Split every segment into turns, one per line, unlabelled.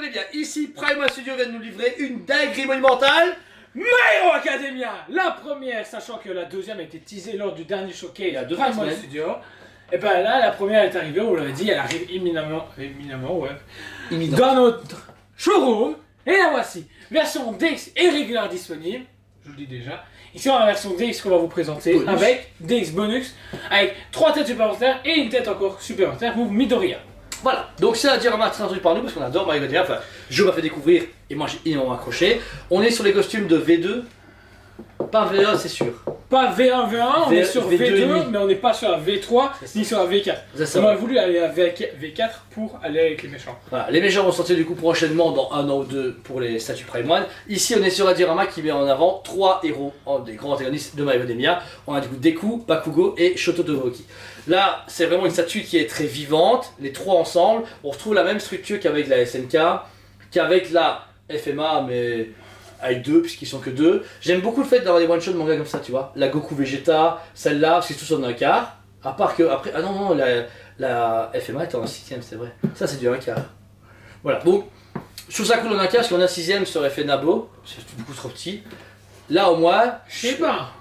Media, ici Prime Studio vient de nous livrer une dinguerie monumentale.
My Hero Academia, la première, sachant que la deuxième a été teasée lors du dernier showcase
Il y a deux
Prime
semaines.
Studio. Et ben là, la première est arrivée, on l'avait dit, elle arrive imminemment,
Imminent.
dans notre showroom. Et la voici, version DX et régulière disponible, je le dis déjà. Ici on a la version DX qu'on va vous présenter
Bonus.
avec DX Bonus, avec 3 têtes supplémentaires et une tête encore supplémentaire pour Midoriya.
Voilà, donc c'est un diorama très introduit par nous parce qu'on adore Mario Media, enfin, je m'a fait découvrir et moi j'ai énormément accroché. On est sur les costumes de V2, pas V1 c'est sûr.
Pas V1, on est sur
V2
V2, mais on n'est pas sur la V3 ni sur la V4.
C'est ça.
On a voulu aller à V4 pour aller avec les méchants.
Voilà, les méchants vont sortir du coup prochainement dans un an ou deux pour les statuts Prime One. Ici on est sur un diorama qui met en avant 3 héros, des grands antagonistes de My Hero Academia. On a du coup Deku, Bakugo et Shoto Todoroki. Là c'est vraiment une statue qui est très vivante, les trois ensemble. On retrouve la même structure qu'avec la SNK, qu'avec la FMA mais avec deux puisqu'ils sont que deux. J'aime beaucoup le fait d'avoir des one-shots de manga comme ça, tu vois. La Goku Vegeta, celle-là, parce que c'est tous en un quart. À part que après, ah non, la FMA est en 6ème, c'est vrai. Ça c'est du 1 quart. Voilà, bon, je trouve ça cool en un quart parce qu'en un 6ème ça aurait fait Nabo, c'est beaucoup trop petit. Là au moins,
Je sais pas.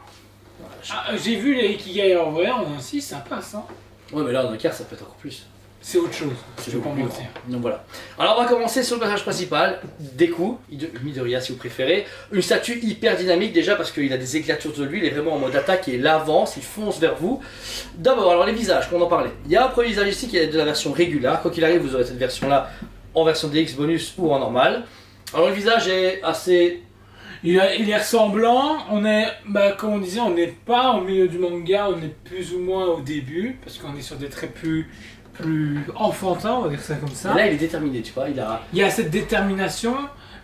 Ah, j'ai vu les Ikigai en vrai, en un 6, ça passe. Hein.
Ouais, mais là en un quart ça peut être encore plus.
C'est autre chose, je vais pas
beaucoup plus
mentir.
grand. Donc voilà. Alors on va commencer sur le personnage principal, Deku, Midoriya si vous préférez. Une statue hyper dynamique déjà parce qu'il a des éclatures de lui, il est vraiment en mode attaque et il avance, il fonce vers vous. D'abord, alors les visages, qu'on en parlait. Il y a un premier visage ici qui est de la version régulière. Quoi qu'il arrive, vous aurez cette version là en version DX bonus ou en normal. Alors le visage est assez...
Il est ressemblant, on est, comme on disait, on n'est pas au milieu du manga, on est plus ou moins au début, parce qu'on est sur des traits plus enfantins, on va dire ça comme ça.
Et là il est déterminé, tu vois, il a...
Il y a cette détermination,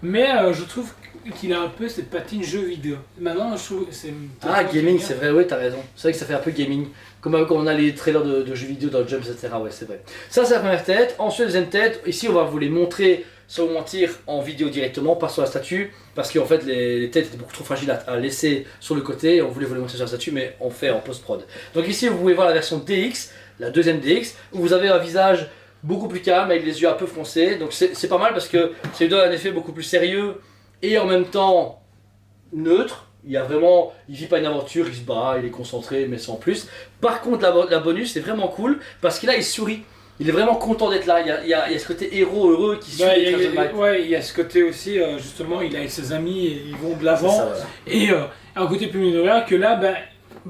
mais je trouve qu'il a un peu cette patine jeu vidéo. Maintenant, je trouve c'est...
Ah, gaming, c'est vrai, ouais, t'as raison. C'est vrai que ça fait un peu gaming. Comme quand on a les trailers de jeux vidéo dans Jump, etc. Ouais, c'est vrai. Ça, c'est la première tête. Ensuite, la deuxième tête. Ici, on va vous les montrer, sans vous mentir, en vidéo directement, pas sur la statue. Parce qu'en fait, les têtes étaient beaucoup trop fragiles à laisser sur le côté. On voulait vous les montrer sur la statue, mais on fait en post-prod. Donc ici, vous pouvez voir la version DX, la deuxième DX, où vous avez un visage beaucoup plus calme, avec les yeux un peu foncés. Donc c'est pas mal parce que ça lui donne un effet beaucoup plus sérieux et en même temps neutre. Il y a vraiment, il vit pas une aventure, il se bat, il est concentré, mais sans plus. Par contre, la bonus, c'est vraiment cool parce que là, il sourit. Il est vraiment content d'être là. Il y a ce côté héros heureux qui suit les traces de Might.
Ouais, il y a ce côté aussi, justement, il est avec ses amis et ils vont de l'avant.
C'est ça, voilà.
Et un côté plus minoritaire que là,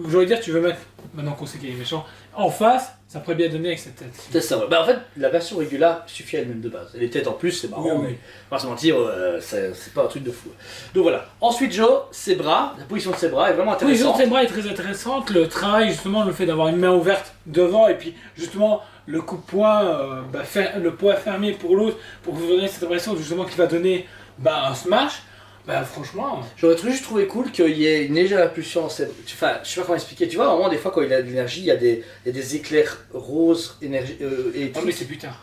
j'aurais dire, tu veux mettre, maintenant qu'on sait qu'il est méchant, en face, ça pourrait bien donner avec cette tête.
C'est ça, ouais. En fait, la version régulière suffit à elle-même de base. Les têtes en plus, c'est marrant,
Oui.
mais on va se mentir, c'est pas un truc de fou. Donc voilà. Ensuite, Joe, ses bras, la position de ses bras est vraiment
Oui,
intéressante.
ses bras est très intéressante. Le travail, justement, le fait d'avoir une main ouverte devant et puis, justement, le coup de poing, le poing fermé pour l'autre, pour vous donner cette impression, justement, qu'il va donner un smash. Franchement.
J'aurais juste trouvé cool qu'il y ait une légère impulsion. Enfin, je sais pas comment expliquer. Tu vois, au moment des fois, quand il a de l'énergie, il y a des éclairs roses et
Oh, mais c'est plus tard.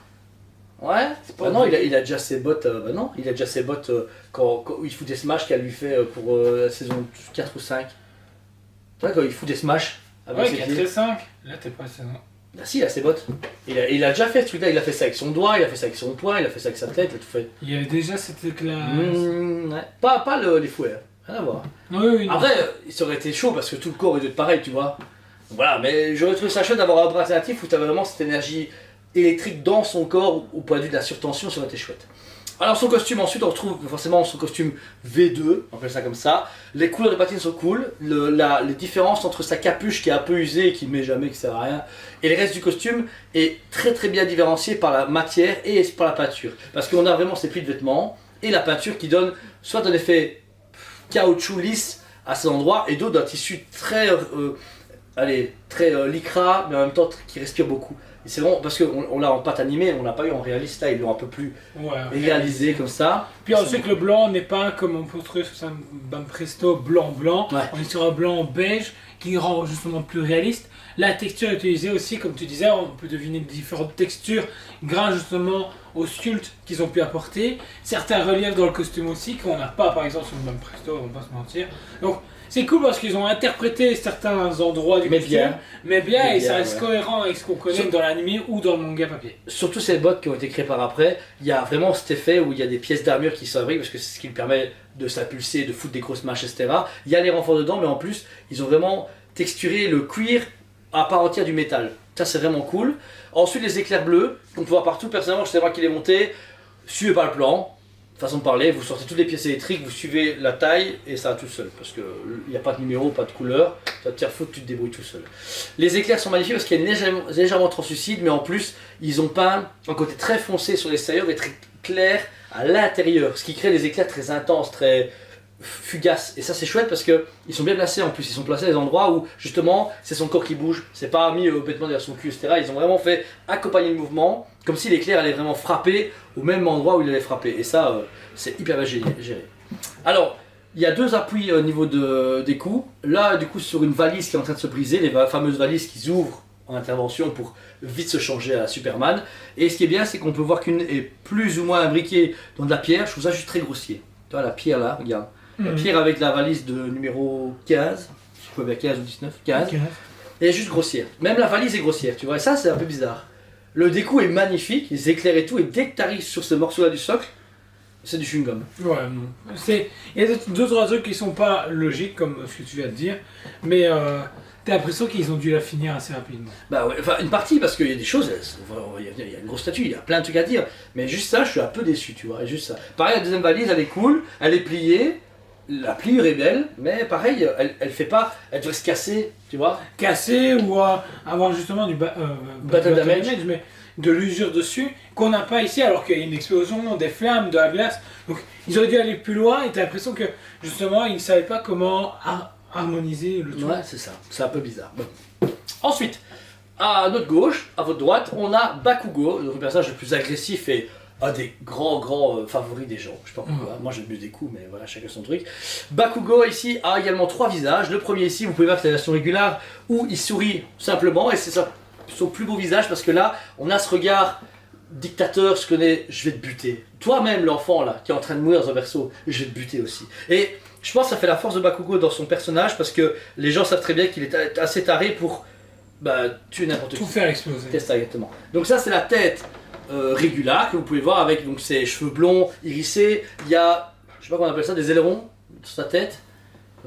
Ouais,
pas
non, il a déjà ses bottes. Non, il a déjà ses bottes quand il fout des smash qu'elle lui fait pour la saison 4 ou 5. Tu vois, quand il fout des smash avec
Ouais,
ses
4
pieds.
et 5. Là, t'es pas assez.
Bah si, il a ses bottes. Il a déjà fait ce truc-là, il a fait ça avec son doigt, il a fait ça avec son poing, il a fait ça avec sa tête, il a tout fait.
Il y avait déjà cette éclat.
Ouais. Pas les fouets, hein. Rien à voir.
Oui, non.
Après, ça aurait été chaud parce que tout le corps est pareil, tu vois. Voilà, mais j'aurais trouvé ça chouette d'avoir un bras alternatif où tu as vraiment cette énergie électrique dans son corps au point de vue de la surtension, ça aurait été chouette. Alors son costume, ensuite on retrouve forcément son costume V2, on appelle ça comme ça. Les couleurs des patines sont cool, les différences entre sa capuche qui est un peu usée et qui ne met jamais, qui sert à rien, et le reste du costume est très très bien différencié par la matière et par la peinture. Parce qu'on a vraiment ces plis de vêtements et la peinture qui donne soit un effet caoutchouc lisse à ces endroits et d'autres d'un tissu très, très lycra mais en même temps qui respire beaucoup. Et c'est vraiment parce qu'on l'a en pâte animée, on l'a pas eu en réaliste, là ils l'ont un peu plus réalisé comme ça.
Puis on sait que le blanc n'est pas comme on peut trouver sur un Banpresto blanc.
Ouais.
On est sur un blanc beige qui rend justement plus réaliste. La texture utilisée aussi, comme tu disais, on peut deviner différentes textures grâce justement au sculpte qu'ils ont pu apporter. Certains reliefs dans le costume aussi qu'on n'a pas par exemple sur le Banpresto, on va pas se mentir. Donc C'est cool parce qu'ils ont interprété certains endroits du
Mais
costume,
bien.
mais bien,
Mais
et ça
bien,
reste
ouais.
cohérent avec ce qu'on connaît dans l'anime ou dans le manga papier.
Surtout ces bottes qui ont été créées par après, il y a vraiment cet effet où il y a des pièces d'armure qui s'abriquent parce que c'est ce qui lui permet de s'impulser, de foutre des grosses marches, etc. Il y a les renforts dedans, mais en plus, ils ont vraiment texturé le cuir à part entière du métal. Ça, c'est vraiment cool. Ensuite, les éclairs bleus, qu'on peut voir partout. Personnellement, c'est moi qui les monté. Suivez pas le plan. Façon de parler, vous sortez toutes les pièces électriques, vous suivez la taille et ça va tout seul. Parce qu'il n'y a pas de numéro, pas de couleur. Ça te tire faute, tu te débrouilles tout seul. Les éclairs sont magnifiques parce qu'il y a légèrement translucide, mais en plus, ils ont peint un côté très foncé sur l'extérieur et très clair à l'intérieur. Ce qui crée des éclairs très intenses, très fugaces. Et ça, c'est chouette parce qu'ils sont bien placés en plus. Ils sont placés à des endroits où, justement, c'est son corps qui bouge. C'est pas mis bêtement derrière son cul, etc. Ils ont vraiment fait accompagner le mouvement, comme si l'éclair allait vraiment frapper au même endroit où il allait frapper. Et ça, c'est hyper bien géré. Alors, il y a deux appuis au niveau des coups. Là, du coup, sur une valise qui est en train de se briser, les fameuses valises qui s'ouvrent en intervention pour vite se changer à Superman. Et ce qui est bien, c'est qu'on peut voir qu'une est plus ou moins imbriquée dans de la pierre. Je trouve ça juste très grossier. Tu vois, la pierre là, regarde. La pierre avec la valise de numéro 15. Je peux bien 15 ou 19. 15.
Ok.
Elle est juste grossière. Même la valise est grossière, tu vois. Et ça, c'est un peu bizarre. Le découp est magnifique, les éclairs et tout. Et dès que tu arrives sur ce morceau-là du socle, c'est du chewing-gum.
Ouais, non. Il y a deux, trois trucs qui sont pas logiques, comme ce que tu viens de dire, mais t'as l'impression qu'ils ont dû la finir assez rapidement.
Bah ouais, enfin une partie parce qu'il y a des choses, il y a une grosse statue, il y a plein de trucs à dire. Mais juste ça, je suis un peu déçu, tu vois. Juste ça. Pareil, la deuxième valise, elle est cool, elle est pliée. La pliure est belle, mais pareil, elle fait pas, elle devrait se casser, tu vois.
Casser ou avoir justement du
Battle damage.
mais de l'usure dessus, qu'on n'a pas ici alors qu'il y a une explosion, des flammes, de la glace. Donc ils auraient dû aller plus loin et t'as l'impression que justement ils ne savaient pas comment harmoniser le tout.
Ouais, c'est ça, c'est un peu bizarre. Bon. Ensuite, à notre gauche, à votre droite, on a Bakugo, le personnage le plus agressif et un des grands favoris des gens. Je sais pas pourquoi, moi j'aime mieux des coups, mais voilà, chacun son truc. Bakugo ici a également trois visages. Le premier ici, vous pouvez voir que c'est la version régulière où il sourit simplement et c'est son plus beau visage parce que là, on a ce regard dictateur, je connais, je vais te buter. Toi-même, l'enfant là, qui est en train de mourir dans un berceau, je vais te buter aussi. Et je pense que ça fait la force de Bakugo dans son personnage parce que les gens savent très bien qu'il est assez taré pour tuer n'importe qui.
Tout faire exploser.
C'est ça exactement. Donc ça c'est la tête régulière que vous pouvez voir avec donc, ses cheveux blonds, hérissés. Il y a, je sais pas comment on appelle ça, des ailerons sur sa tête.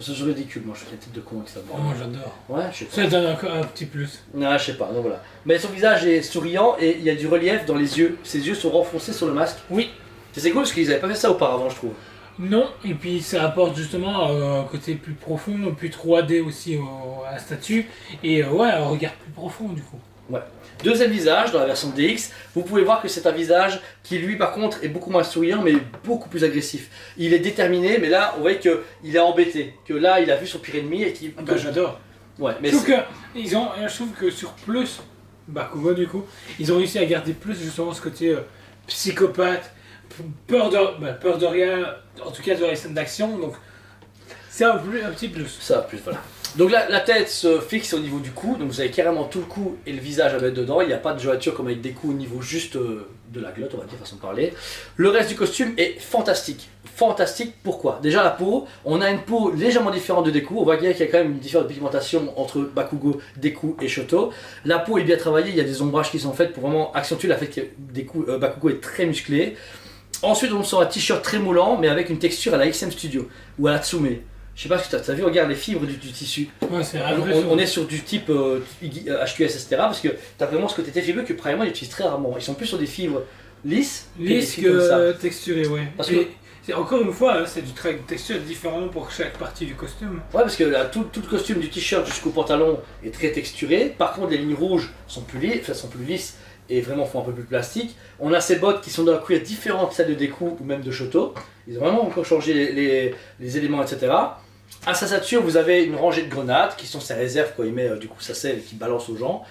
C'est ridicule, moi je fais une tête de con avec ça.
Oh, moi j'adore.
Ouais, je sais pas.
Ça donne encore un petit plus.
Non, je sais pas, donc voilà. Mais son visage est souriant et il y a du relief dans les yeux. Ses yeux sont renfoncés sur le masque.
Oui.
C'est cool parce qu'ils avaient pas fait ça auparavant, je trouve.
Non, et puis ça apporte justement un côté plus profond, plus 3D aussi à la statue, et ouais, un regard plus profond du coup.
Ouais. Deuxième visage dans la version DX, vous pouvez voir que c'est un visage qui lui par contre est beaucoup moins souriant mais beaucoup plus agressif. Il est déterminé mais là on voit qu'il est embêté, que là il a vu son pire ennemi et qu'il...
Bah j'adore.
Ouais, mais
je trouve que sur Plus, Bakugo du coup, ils ont réussi à garder plus justement ce côté psychopathe, peur de rien, en tout cas dans les scènes d'action, donc c'est un petit plus.
ça plus voilà. Donc la tête se fixe au niveau du cou, donc vous avez carrément tout le cou et le visage à mettre dedans, il n'y a pas de jointure comme avec des coups au niveau juste de la glotte, on va dire, façon de parler. Le reste du costume est fantastique. Fantastique, pourquoi? Déjà la peau, on a une peau légèrement différente de Deku, on voit qu'il y a quand même une différence de pigmentation entre Bakugo, Deku et Shoto. La peau est bien travaillée, il y a des ombrages qui sont faits pour vraiment accentuer le fait que Bakugo est très musclé. Ensuite on sent un t-shirt très moulant mais avec une texture à la XM Studio ou à la Tsume. Je sais pas si tu as vu, regarde les fibres du tissu.
Ouais, c'est
on est sur du type HQS, etc. Parce que tu as vraiment ce côté très fibreux que Primark utilise très rarement. Ils sont plus sur des fibres lisses
que texturées, ouais.
Parce que,
encore une fois, c'est du trait de texture différent pour chaque partie du costume.
ouais, parce que là, tout le costume du t-shirt jusqu'au pantalon est très texturé. Par contre, les lignes rouges sont plus lisses et vraiment font un peu plus plastique. On a ces bottes qui sont d'un cuir différent de celles de Deku ou même de Shoto. Ils ont vraiment encore changé les éléments, etc. À sa ceinture, vous avez une rangée de grenades qui sont ses réserves quand il met du coup sa selle et qui balance aux gens.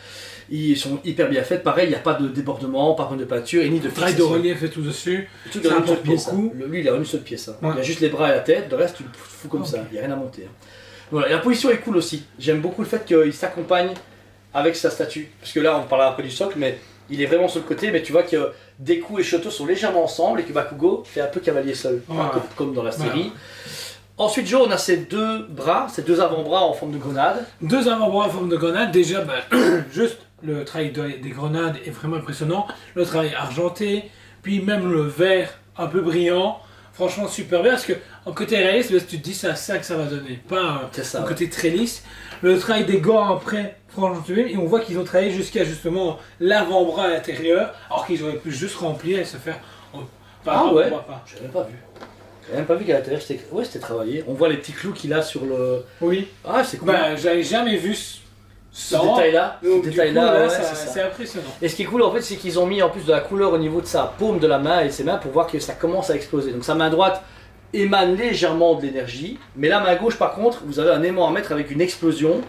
Ils sont hyper bien faits. Pareil, il n'y a pas de débordement, pas de peinture et ni de
travail de relief et tout dessus.
Tout
ça
apporte
beaucoup.
Lui, il a une seule pièce. Hein.
Ouais.
Il a juste les bras et la tête. Le reste, tu le fous comme ça. Il n'y a rien à monter. Hein. Voilà. Et la position est cool aussi. J'aime beaucoup le fait qu'il s'accompagne avec sa statue. Parce que là, on parlera après du socle, mais il est vraiment sur le côté. Mais tu vois que Deku et Shoto sont légèrement ensemble et que Bakugo fait un peu cavalier seul,
Ouais.
comme dans la série. Ensuite, Joe, on a ces deux bras, ces deux avant-bras en forme de grenade.
2 avant-bras en forme de grenade, déjà, juste le travail des grenades est vraiment impressionnant. Le travail argenté, puis même le vert un peu brillant. Franchement, super bien parce que en côté réaliste, tu te dis c'est ça que ça va donner, pas un côté très lisse. Le travail des gants après, franchement, et on voit qu'ils ont travaillé jusqu'à justement l'avant-bras à l'intérieur, alors qu'ils auraient pu juste remplir et se faire.
Ouais, j'avais même pas vu. J'avais même pas vu qu'à l'intérieur c'était travaillé. On voit les petits clous qu'il a sur le.
Oui.
Ah, c'est cool.
J'avais jamais vu
ce détail-là.
C'est impressionnant.
Et ce qui est cool en fait, c'est qu'ils ont mis en plus de la couleur au niveau de sa paume de la main et ses mains pour voir que ça commence à exploser. Donc sa main droite émane légèrement de l'énergie, mais la main gauche par contre, vous avez un aimant à mettre avec une explosion.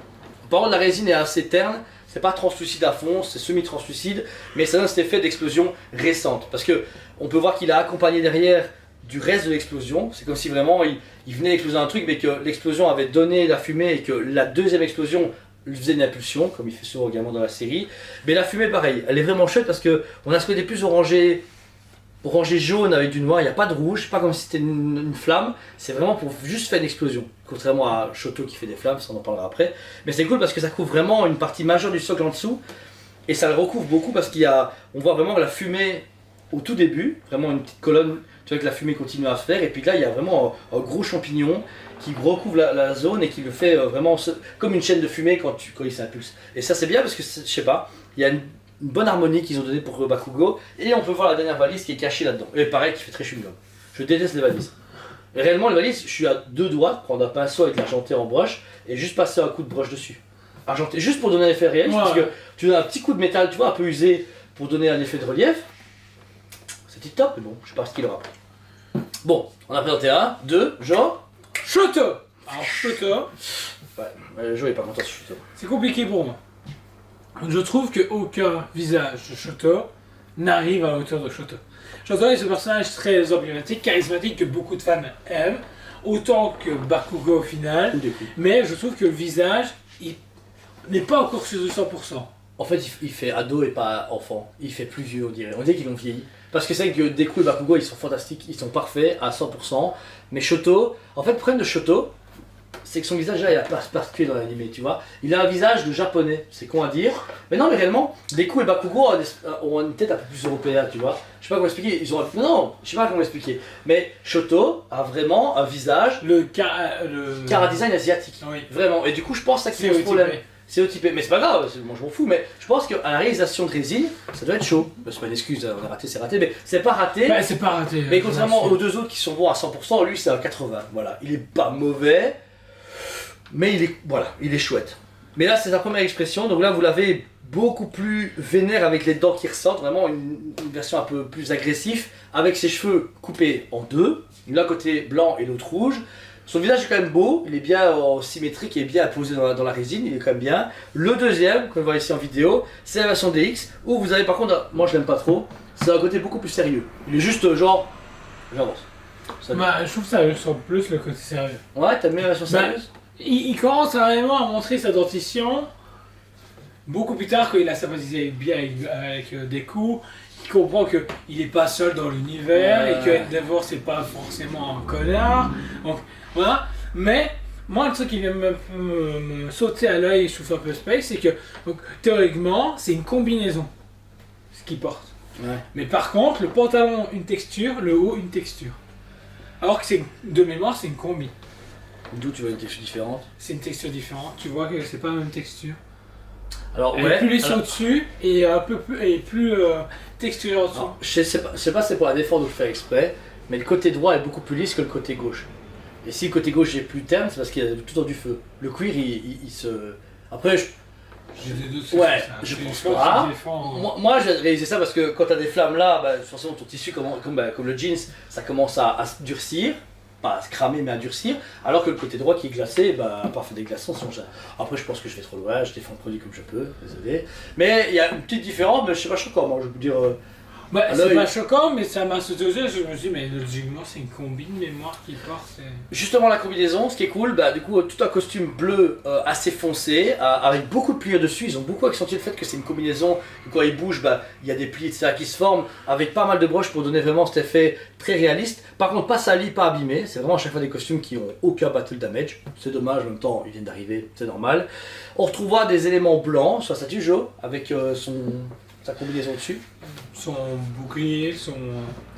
Par contre, la résine est assez terne. C'est pas translucide à fond, c'est semi-translucide, mais ça donne cet effet d'explosion récente. Parce que on peut voir qu'il a accompagné derrière du reste de l'explosion. C'est comme si vraiment il venait d'exploser un truc, mais que l'explosion avait donné la fumée et que la deuxième explosion lui faisait une impulsion, comme il fait souvent également dans la série. Mais la fumée, pareil, elle est vraiment chouette parce que on a ce côté plus orangé jaune avec du noir. Il n'y a pas de rouge, pas comme si c'était une flamme. C'est vraiment pour juste faire une explosion. Contrairement à Shoto qui fait des flammes, ça on en parlera après. Mais c'est cool parce que ça couvre vraiment une partie majeure du socle en dessous. Et ça le recouvre beaucoup parce on voit vraiment la fumée au tout début, vraiment une petite colonne, tu vois que la fumée continue à se faire. Et puis là, il y a vraiment un gros champignon qui recouvre la zone et qui le fait vraiment comme une chaîne de fumée quand il s'impulse. Et ça c'est bien parce que, je sais pas, il y a une bonne harmonie qu'ils ont donnée pour Bakugo. Et on peut voir la dernière valise qui est cachée là-dedans. Et pareil, qui fait très chewing-gum. Je déteste les valises. Et réellement, les valises, je suis à 2 doigts de prendre un pinceau avec l'argenté en broche et juste passer un coup de broche dessus. Argenté, juste pour donner un effet réel, parce que tu donnes un petit coup de métal, tu vois, un peu usé pour donner un effet de relief. C'était top, mais bon, je sais pas ce qu'il aura pris. Bon, on a présenté un, 2, genre.
Shoto. Alors Shoto.
Ouais, Joe est pas content sur Shoto.
C'est compliqué pour moi. Je trouve qu'aucun visage de Shoto n'arrive à la hauteur de Shoto. Shoto est ce personnage très emblématique, charismatique, que beaucoup de fans aiment, autant que Bakugo au final, mais je trouve que le visage, il n'est pas encore sur 100%.
En fait, il fait ado et pas enfant. Il fait plus vieux, on dirait. On dirait qu'ils l'ont vieilli. Parce que c'est vrai que Deku et Bakugo, ils sont fantastiques, ils sont parfaits à 100%. Mais Shoto, en fait, le problème de Shoto, c'est que son visage là, il a pas particulier dans l'anime, tu vois. Il a un visage de japonais, c'est con à dire. Mais non, mais réellement, Deku et Bakugo ont une tête un peu plus européenne, tu vois. Je sais pas comment expliquer. Non, je sais pas comment expliquer. Mais Shoto a vraiment un visage.
Le
cara design asiatique.
Oui.
Vraiment. Et du coup, je pense que ça qui pose problème. C'est OTP, mais c'est pas grave, moi je m'en fous, mais je pense qu'à la réalisation de résine, ça doit être chaud. C'est pas une excuse, on a raté, c'est raté, mais c'est pas raté.
C'est pas raté.
Mais contrairement aux deux autres qui sont bons à 100%, lui c'est à 80. Voilà, il est pas mauvais, mais il est chouette. Mais là c'est sa première expression, donc là vous l'avez beaucoup plus vénère avec les dents qui ressortent, vraiment une version un peu plus agressive, avec ses cheveux coupés en deux, l'un côté blanc et l'autre rouge. Son visage est quand même beau, il est bien symétrique et bien posé dans la résine, il est quand même bien. Le deuxième, qu'on voit ici en vidéo, c'est la version DX, où vous avez par contre, moi je l'aime pas trop, c'est un côté beaucoup plus sérieux. Il est juste genre, j'avance.
Je trouve ça ressemble plus le côté sérieux.
Ouais, t'aimes bien la version sérieuse?
Il commence vraiment à montrer sa dentition, beaucoup plus tard quand il a sympathisé bien avec Deku. Il comprend qu'il n'est pas seul dans l'univers et que Endeavor c'est pas forcément un connard. Donc voilà. Mais moi le truc qui vient me sauter à l'œil, je trouve un peu space, c'est que donc, théoriquement c'est une combinaison ce qu'il porte.
Ouais.
Mais par contre le pantalon une texture, le haut une texture. Alors que de mémoire c'est une combi.
D'où tu vois une texture différente?
C'est une texture différente, tu vois que c'est pas la même texture.
Alors,
elle est plus lisse au-dessus et un peu plus texturée en dessous.
Alors, je sais pas si c'est pour la défendre ou le faire exprès, mais le côté droit est beaucoup plus lisse que le côté gauche. Et si le côté gauche est plus terne, c'est parce qu'il y a tout le temps du feu. Le cuir, il se... Après, je pense pas. Moi, j'ai réalisé ça parce que quand t'as des flammes là, forcément ton tissu, comme le jeans, ça commence à se durcir. Pas à se cramer mais à durcir, alors que le côté droit qui est glacé, à part faire des glaçons, après je pense que je vais trop loin, je défends le produit comme je peux, désolé. Mais il y a une petite différence, mais je sais pas encore, moi je veux dire,
Bah,
à
c'est
l'œil.
pas choquant, mais ça m'a sauté aux yeux. Je me suis dit, mais logiquement, c'est une combi de mémoire qu'il porte.
Justement la combinaison, ce qui est cool, bah du coup tout un costume bleu assez foncé, avec beaucoup de pliures dessus, ils ont beaucoup accentué le fait que c'est une combinaison, que quand il bouge, bah il y a des plis etc. qui se forment, avec pas mal de broches pour donner vraiment cet effet très réaliste. Par contre pas sali, pas abîmé, c'est vraiment à chaque fois des costumes qui ont aucun battle damage, c'est dommage, en même temps ils viennent d'arriver, c'est normal. On retrouvera des éléments blancs sur la statue Jo, avec sa combinaison dessus,
Son bouclier, son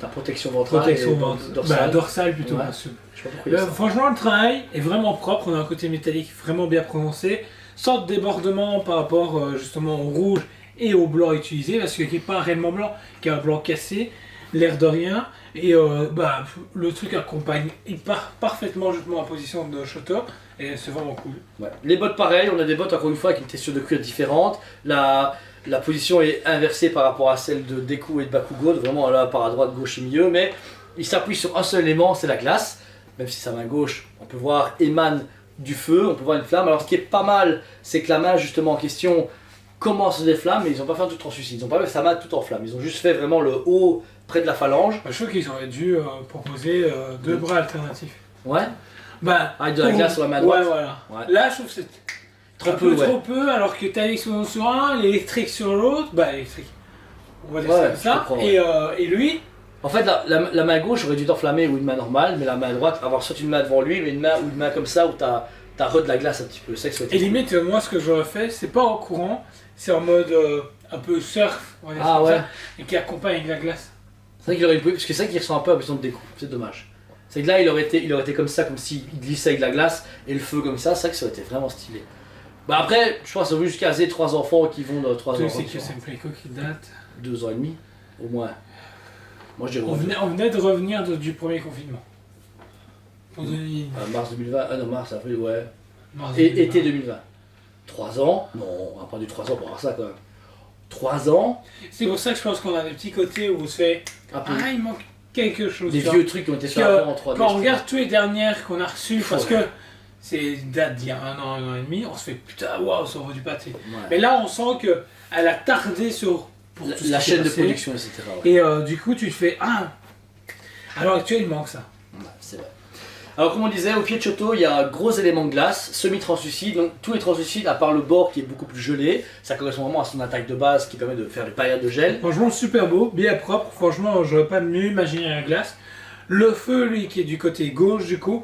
sa protection ventrale
protection
et
dorsale.
dorsale.
Dorsale plutôt.
Ouais.
parce que-
Je sais pas pourquoi il y a ça.
Franchement, le travail est vraiment propre. On a un côté métallique vraiment bien prononcé, sans débordement par rapport justement au rouge et au blanc utilisé, parce qu'il n'est pas réellement blanc, qui est un blanc cassé, l'air de rien. Et le truc accompagne parfaitement justement la position de Shoto, et c'est vraiment cool.
Ouais. Les bottes pareil, on a des bottes encore une fois avec une texture de cuir différente. La position est inversée par rapport à celle de Deku et de Bakugo, vraiment là par à droite, gauche et milieu, mais il s'appuie sur un seul élément, c'est la glace. Même si sa main gauche, on peut voir, émane du feu, on peut voir une flamme. Alors ce qui est pas mal, c'est que la main justement en question commence des flammes, mais ils n'ont pas fait un truc translucide, ils n'ont pas fait sa main tout en flamme, ils ont juste fait vraiment le haut près de la phalange.
Je trouve qu'ils auraient dû proposer deux bras alternatifs.
Ouais.
Bah,
Avec de la glace sur la main droite.
Ouais, voilà.
Ouais.
Là, je trouve que c'est
Trop
un
peu,
peu
ouais.
trop peu, alors que t'as l'explosion sur un, l'électrique sur l'autre, bah électrique. On va dire
Ouais,
ça comme
je
ça.
comprends, ouais.
Et lui,
En fait, la main gauche aurait dû t'enflammer ou une main normale, mais la main droite, avoir soit une main devant lui, mais une main comme ça où t'as de la glace un petit peu. C'est ça que ça
et limite, moi ce que j'aurais fait, c'est pas en courant, c'est en mode un peu surf, on va dire ça
Ah
comme
ouais.
ça, et qui accompagne avec la glace.
C'est vrai qu'il aurait pu, parce que c'est vrai qu'il ressemble un peu à la position de Deku, c'est dommage. C'est que là, il aurait été comme ça, comme s'il glissait avec de la glace et le feu comme ça, c'est vrai que ça aurait été vraiment stylé. Bah après, je pense qu'ils ont voulu jusqu'à caser 3 enfants qui vont de 3
Le truc,
enfants.
c'est que c'est une préco qui date.
2 ans et demi, au moins. Moi, je dirais
On venait de revenir du premier confinement. Pour donner
mars 2020, ah non, mars, avril, ouais.
mars
Et
2020.
été 2020. 3 ans Non, on a pas dû 3 ans pour avoir ça quand même. 3 ans,
C'est pour ça que je pense qu'on a des petits côtés où on se fait
un peu.
ah, il manque quelque chose.
Des
tu vois.
vieux trucs qui ont été faits
Parce
avant en 3D.
Quand on
je
regarde tous les dernières qu'on a reçues, parce
Ouais.
que c'est date d'il y a un an et demi, on se fait putain, waouh, ça envoie du pâté.
trouve. Ouais.
Mais là, on sent qu'elle a tardé pour tout ce
La
qui s'est
chaîne de
passé.
production, etc. Ouais.
Et du coup, tu te fais ah, à l'heure actuelle, il manque ça.
Ouais, c'est vrai. Alors comme on disait, au pied de Shoto, il y a un gros élément de glace, semi-translucide, donc tout est translucide à part le bord qui est beaucoup plus gelé. Ça correspond vraiment à son attaque de base qui permet de faire des paillettes de gel.
Franchement, super beau, bien propre. Franchement, j'aurais pas mieux imaginé la glace. Le feu, lui, qui est du côté gauche, du coup,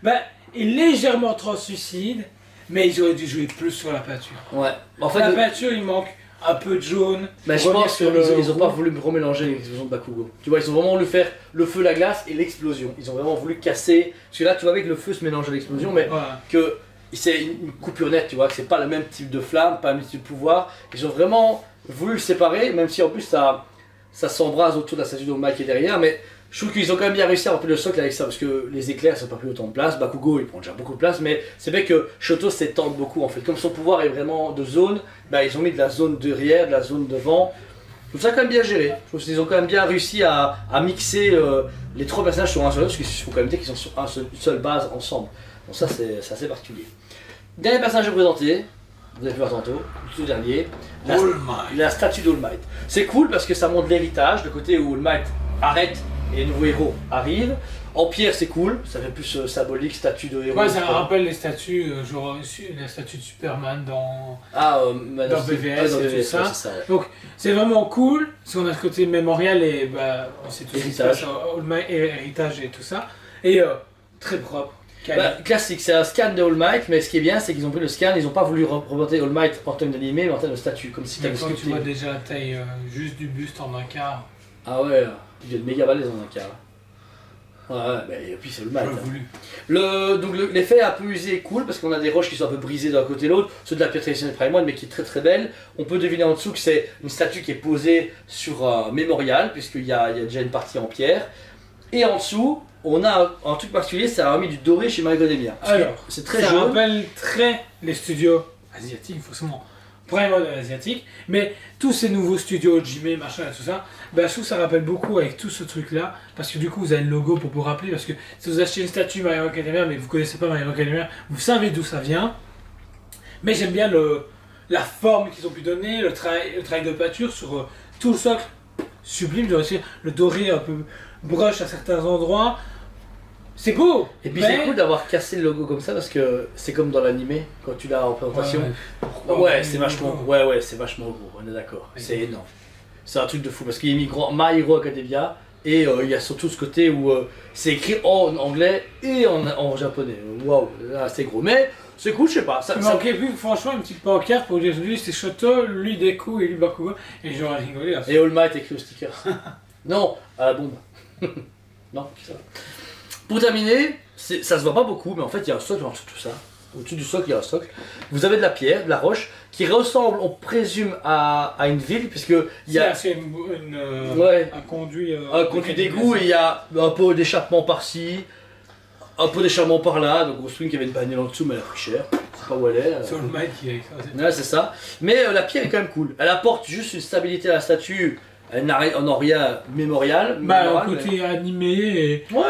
bah, est légèrement translucide, mais ils auraient dû jouer plus sur la peinture.
Ouais. En fait,
La peinture, il manque un peu de jaune.
bah, je
revenir
pense
sur
qu'ils n'ont pas
rouge.
voulu remélanger l'explosion de Bakugo. Tu vois, ils ont vraiment voulu faire le feu, la glace et l'explosion. Ils ont vraiment voulu casser. Parce que là, tu vois, avec le feu se mélange à l'explosion, mais
Voilà.
que c'est une coupure nette, tu vois, que c'est pas le même type de flamme, pas le même type de pouvoir. Ils ont vraiment voulu le séparer, même si en plus ça s'embrase autour de la statue de Mike qui est derrière, mais je trouve qu'ils ont quand même bien réussi à remplir le socle avec ça, parce que les éclairs ça prend plus autant de place, Bakugo il prend déjà beaucoup de place, mais c'est vrai que Shoto s'étend beaucoup en fait. Comme son pouvoir est vraiment de zone, bah, ils ont mis de la zone derrière, de la zone devant. Je trouve ça quand même bien géré. Je trouve qu'ils ont quand même bien réussi à mixer les 3 personnages sur un seul, parce qu'il faut quand même dire qu'ils sont sur une seule base ensemble. Donc ça c'est assez particulier. Dernier personnage à présenter, vous avez pu voir tantôt, le tout dernier, la,
All Might.
la statue d'All Might. C'est cool parce que ça montre l'héritage, le côté où All Might arrête et les nouveaux héros arrivent. En pierre c'est cool, ça fait plus symbolique, statue de héros.
Ouais, ça me rappelle les statues, genre la statue de Superman dans.
Ah,
Dans BVS
dans
et
BVS,
tout ça.
ouais, c'est ça, ouais.
Donc c'est vraiment cool, parce qu'on a ce côté mémorial et bah, on sait tout ce qui se
Héritage.
passe, All Might et héritage et tout ça. Et très propre. Quali.
Bah, classique, c'est un scan de All Might, mais ce qui est bien, c'est qu'ils ont pris le scan, ils n'ont pas voulu représenter All Might en termes d'animé, mais en termes de statue, comme si tu
Mais
avais
quand tu
sculpté.
vois déjà la taille juste du buste en un quart,
Ah ouais, il y a de méga balèze dans un cas. Ouais, bah, et puis c'est All Might.
j'aurais
hein.
voulu.
Donc l'effet un peu usé est cool parce qu'on a des roches qui sont un peu brisées d'un côté et l'autre, ceux de la pierre traditionnelle Prime One mais qui est très très belle. On peut deviner en dessous que c'est une statue qui est posée sur un mémorial puisqu'il y a déjà une partie en pierre. Et en dessous, on a un truc particulier, ça a mis du doré chez My Academia.
Alors,
c'est très
ça
jaune.
rappelle très les studios asiatiques, forcément. Prime One asiatique, mais tous ces nouveaux studios, Jimé, machin et tout ça, bah, je trouve que ça rappelle beaucoup avec tout ce truc-là, parce que du coup vous avez le logo pour vous rappeler, parce que si vous achetez une statue My Hero Academia, mais vous connaissez pas My Hero Academia, vous savez d'où ça vient. Mais j'aime bien la forme qu'ils ont pu donner, le travail de peinture sur tout le socle, sublime. J'ai aussi le doré un peu brush à certains endroits. C'est beau.
Et puis
mais-
c'est cool d'avoir cassé le logo comme ça parce que c'est comme dans l'animé quand tu l'as en présentation.
Ouais,
C'est vachement, ouais, c'est vachement gros, on est d'accord. C'est énorme. C'est un truc de fou parce qu'il y a mis My Hero Academia et il y a surtout ce côté où c'est écrit en anglais et en japonais. Waouh, là c'est gros. Mais c'est cool, je sais pas.
Il manquait plus franchement une petite pancarte pour dire lui c'est Shoto, lui Deku et lui Bakugo. Et j'aurais rigolé là.
Et All Might écrit au sticker. Non, à la bombe. Non, ça va. Pour terminer, ça se voit pas beaucoup, mais en fait il y a un socle en dessous de tout ça. Au-dessus du socle, il y a un socle. Vous avez de la pierre, de la roche, qui ressemble, on présume, à une ville, puisque il y a
C'est
ouais,
un conduit.
un conduit d'égout et il y a un peu d'échappement par-ci, un peu d'échappement par-là. Donc on se souvient qu'il y avait une bagnole en dessous, mais elle a pris cher. C'est pas où elle est.
C'est le mec qui est.
Ouais, c'est ça. Mais la pierre est quand même cool. Elle apporte juste une stabilité à la statue. Elle n'a rien mémorial.
Bah,
mémoral,
un côté animé et.
Ouais,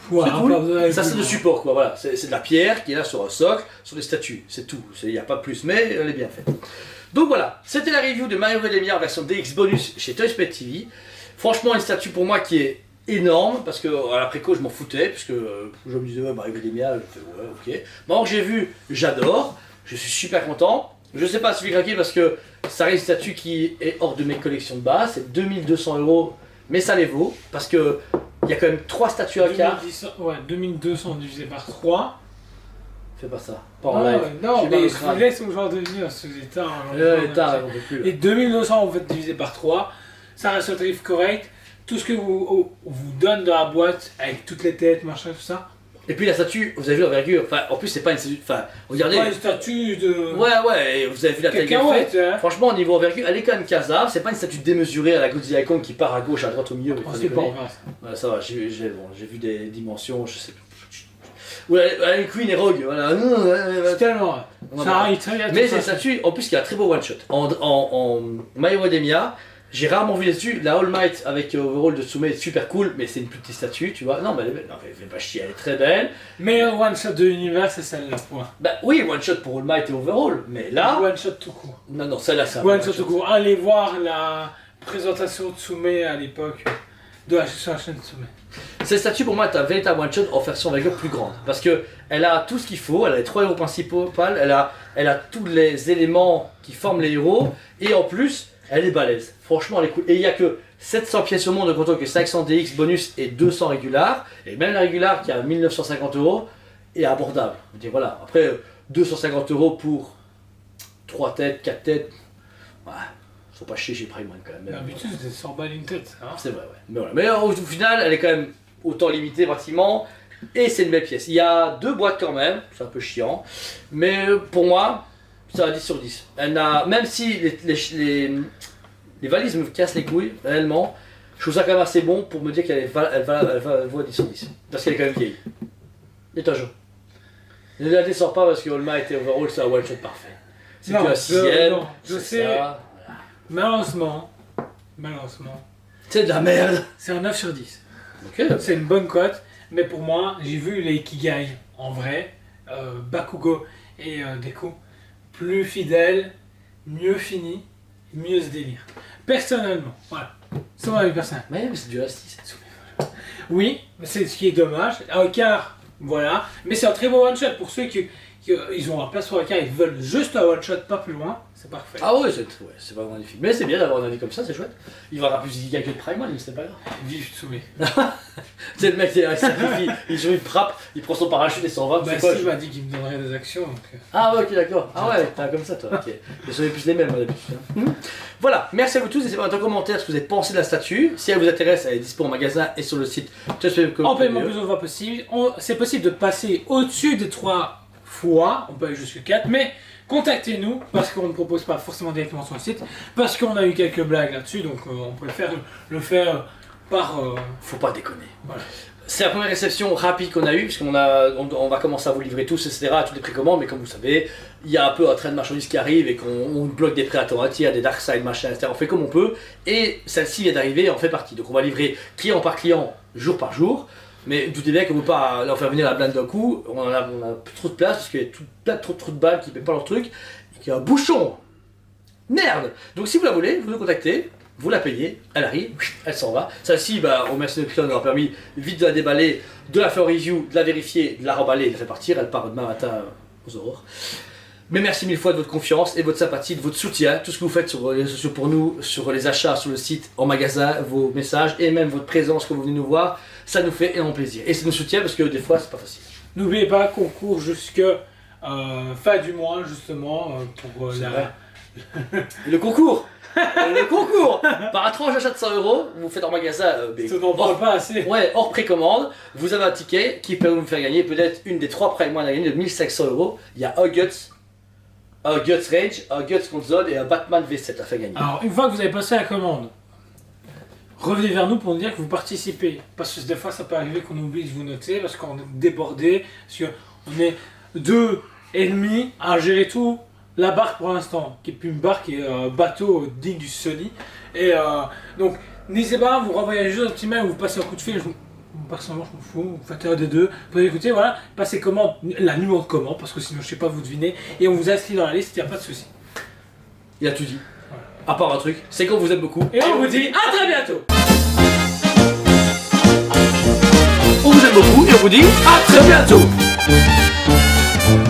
Ouais,
c'est
pas
cool.
besoin de-
Ça c'est le support quoi, voilà. C'est de la pierre qui est là sur un socle, sur des statues, c'est tout. Il n'y a pas plus, mais elle est bien faite. Donc voilà, c'était la review de My Hero Academia en version DX bonus chez Toy Spot TV. Franchement, une statue pour moi qui est énorme, parce que à la préco je m'en foutais, puisque je me disais ouais, My Hero Academia, je fais ouais, ok. Maintenant que j'ai vu, j'adore, je suis super content. Je sais pas si je vais craquer parce que ça reste une statue qui est hors de mes collections de base, c'est 2200 €, mais ça les vaut, parce que il y a quand même 3 statues à quart.
2200 divisé par 3.
Fais pas ça, pas en live.
Non,
J'ai mal
mais
au
je
crâne.
vous laisse au genre de venir ce état.
T'as, on peut plus.
Et 2200 vous faites divisé par 3. Ça reste un tarif correct. Tout ce que vous donne dans la boîte, avec toutes les têtes, machin, tout ça.
Et puis la statue, vous avez vu l'envergure, enfin en plus c'est pas une statue, enfin regardez.
Pas une statue de.
Ouais, et vous avez vu la taille qu'elle
Cacahuète,
fait.
hein.
Franchement au niveau envergure, elle est quand même casable, c'est pas une statue démesurée à la Godzilla Icon qui part à gauche, à droite, au milieu.
Oh,
faut
c'est pas
déconner.
grave.
Ouais, ça va, j'ai vu des dimensions, je sais plus. Ou la Queen et Rogue, voilà.
C'est tellement.
Ouais,
Ça arrive très bien.
Mais
tout
c'est une
ça.
statue, en plus qui a un très beau one shot. En My Hero Academia, j'ai rarement vu les statues. La All Might avec overall de Tsume est super cool, mais c'est une plus petite statue, tu vois. Non, mais elle est belle. Non, fais pas chier, elle est très belle.
Meilleur one shot de l'univers, c'est celle-là, point.
Bah oui, one shot pour All Might et overall, mais là.
One shot tout court.
Non, celle-là, c'est un
One
bon
shot tout court. Allez voir la présentation de Tsume à l'époque de la chaîne Tsume.
Cette statue pour moi est un véritable one shot en version envergure plus grande. Parce que elle a tout ce qu'il faut, elle a les 3 héros principaux, elle a tous les éléments qui forment les héros, et en plus, elle est balèze. Franchement, elle est cool. Et il n'y a que 700 pièces au monde, de comptant que 500 DX bonus et 200 régulars. Et même la régular qui a 1950 € est abordable. Je veux dire, voilà. Après, 250 € pour 3 têtes, 4 têtes, ouais, faut pas chier chez Prime One quand même.
D'habitude, c'était 100 balles une tête. Hein.
C'est vrai, ouais. Mais, voilà. Mais au final, elle est quand même autant limitée pratiquement. Et c'est une belle pièce. Il y a 2 boîtes quand même, c'est un peu chiant. Mais pour moi, ça va 10 sur 10. Elle n'a, même si les valises me cassent les couilles, réellement, je trouve ça quand même assez bon pour me dire qu'elle vaut à 10 sur 10. Parce qu'elle est quand même vieille. Et un jour. Ne la descends pas parce que All Might et Overall, c'est un one shot parfait. C'est
Non,
que un 6ème.
non, je sais. Malheureusement,
C'est de la merde.
c'est un 9 sur 10.
Ok.
C'est une bonne cote, mais pour moi, j'ai vu les Ikigai en vrai, Bakugo et Deku, plus fidèles, mieux finis, mieux ce délire. Personnellement, voilà. C'est mon avis personnel.
Mais c'est du Justice.
Oui, mais c'est ce qui est dommage. Un quart, voilà. Mais c'est un très beau one shot pour ceux qui ils ont leur place sur un quart, ils veulent juste un one shot, pas plus loin. C'est parfait.
Ah ouais, c'est vraiment magnifique. Mais c'est bien d'avoir un avis comme ça, c'est chouette. Il va y avoir plus d'Ikigai que de Prime One, mais c'est pas grave.
Vive Tsume.
C'est le mec qui sacrifie, il joue une frappe, il prend son parachute et s'en va.
Bah,
c'est quoi,
Steve m'a dit qu'il me donnerait des actions. Donc,
Ah ouais, ok, d'accord. Ah ouais, t'as comme ça toi, ok. Je savais plus les mêmes, moi, d'habitude. Hein. Voilà, merci à vous tous. N'hésitez pas à mettre en commentaire ce que vous avez pensé de la statue. Si elle vous intéresse, elle est dispo en magasin et sur le site justpayment.com.
en paiement plus souvent possible. C'est possible de passer au-dessus des 3 fois, on peut aller jusqu'à 4, mais contactez-nous parce qu'on ne propose pas forcément directement sur le site, parce qu'on a eu quelques blagues là-dessus, donc on peut le faire par.
Faut pas déconner.
Voilà.
C'est la première réception rapide qu'on a eue, puisqu'on on va commencer à vous livrer tous, etc., à toutes les précommandes, mais comme vous savez, il y a un peu un train de marchandises qui arrive et qu'on bloque des prêts à temps entier, des dark side, machin, etc. On fait comme on peut, et celle-ci vient d'arriver, en fait partie. Donc on va livrer client par client, jour par jour, mais doutez bien qu'on ne peut pas leur faire venir la blinde d'un coup, on a plus trop de place, parce qu'il y a trop de balles qui ne paient pas leur truc, et qu'il y a un bouchon. Merde. Donc si vous la voulez, vous nous contactez. vous la payez, elle arrive, elle s'en va. Celle-ci, bah, on remercie notre client d'avoir permis vite de la déballer, de la faire en review, de la vérifier, de la remballer et de la faire partir. Elle part demain matin aux aurores. Mais merci mille fois de votre confiance et votre sympathie, de votre soutien, tout ce que vous faites sur les réseaux sociaux pour nous, sur les achats, sur le site, en magasin, vos messages et même votre présence quand vous venez nous voir, ça nous fait énormément plaisir. Et ça nous soutient parce que des fois, c'est pas facile.
N'oubliez pas qu'on court jusque fin du mois, justement, pour
C'est
la...
vrai. Le concours Le concours par un tranche d'achat de 100 €, vous faites en magasin,
Ça n'en parle pas assez.
ouais, hors précommande, vous avez un ticket qui peut vous faire gagner peut-être une des 3 Prime One à gagner de 1500 €. Il y a un Guts Rage, un Guts Console et un Batman V7 à faire gagner.
Alors, une fois que vous avez passé la commande, revenez vers nous pour nous dire que vous participez. Parce que des fois, ça peut arriver qu'on oublie de vous noter parce qu'on est débordé, parce qu'on est 2 ennemis à gérer tout. La barque pour l'instant, qui est plus une barque, qui est un bateau digne du Sony. Et donc, n'hésitez pas, vous renvoyez juste un petit mail ou vous passez un coup de fil. Personnellement, je m'en fous, vous faites un des deux. Vous pouvez écouter, voilà, passez commande, la numéro de commande, parce que sinon, je sais pas, vous devinez. Et on vous inscrit dans la liste, il n'y a pas de souci.
Il a tout dit. À part un truc, c'est qu'on vous aime beaucoup.
Et on vous dit à très bientôt.
On vous aime beaucoup et on vous dit à très bientôt.